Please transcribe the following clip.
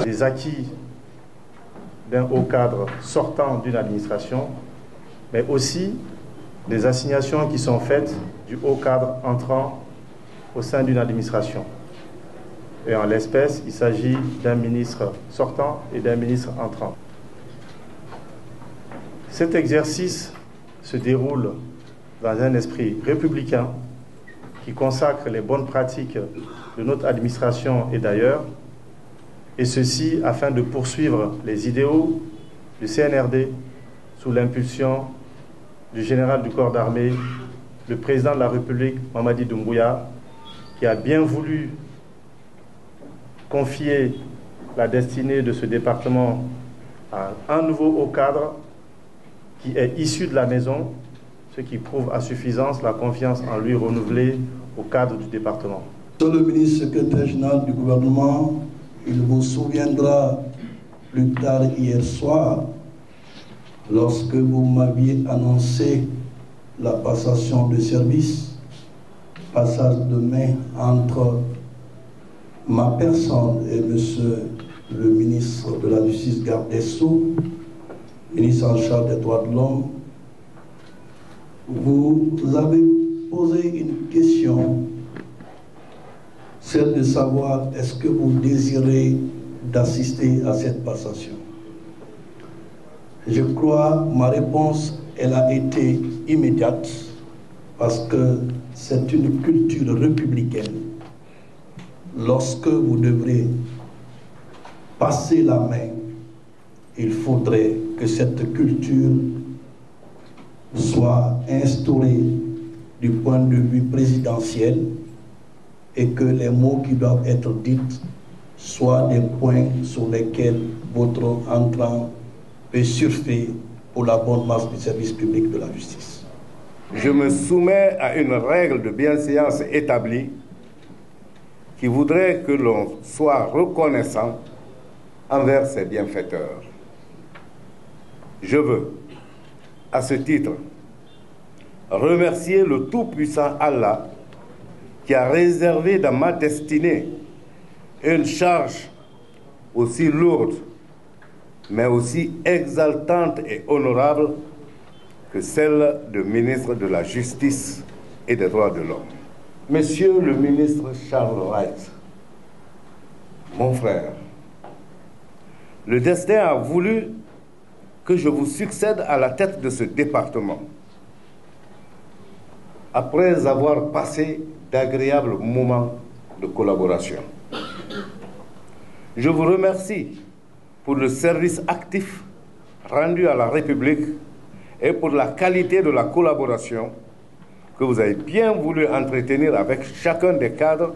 Les acquis d'un haut cadre sortant d'une administration, mais aussi des assignations qui sont faites du haut cadre entrant au sein d'une administration. Et en l'espèce, il s'agit d'un ministre sortant et d'un ministre entrant. Cet exercice se déroule dans un esprit républicain qui consacre les bonnes pratiques de notre administration et d'ailleurs, et ceci afin de poursuivre les idéaux du CNRD sous l'impulsion du général du corps d'armée, le président de la République, Mamadi Doumbouya, qui a bien voulu confier la destinée de ce département à un nouveau haut cadre qui est issu de la maison, ce qui prouve à suffisance la confiance en lui renouvelée au cadre du département. Monsieur le ministre secrétaire général du gouvernement, il vous souviendra plus tard hier soir, lorsque vous m'aviez annoncé la passation de service, passage de main entre ma personne et monsieur le ministre de la Justice, garde des Sceaux, ministre en charge des droits de l'homme, vous avez posé une question, celle de savoir est-ce que vous désirez d'assister à cette passation. Je crois ma réponse, elle a été immédiate parce que c'est une culture républicaine. Lorsque vous devrez passer la main, il faudrait que cette culture soit instaurée du point de vue présidentiel et que les mots qui doivent être dits soient des points sur lesquels votre entrant peut surfer pour la bonne marche du service public de la justice. Je me soumets à une règle de bienséance établie qui voudrait que l'on soit reconnaissant envers ses bienfaiteurs. Je veux, à ce titre, remercier le Tout-Puissant Allah qui a réservé dans ma destinée une charge aussi lourde, mais aussi exaltante et honorable que celle de ministre de la Justice et des Droits de l'Homme. Monsieur le ministre Charles Wright, mon frère, le destin a voulu que je vous succède à la tête de ce département. Après avoir passé d'agréables moments de collaboration. Je vous remercie pour le service actif rendu à la République et pour la qualité de la collaboration que vous avez bien voulu entretenir avec chacun des cadres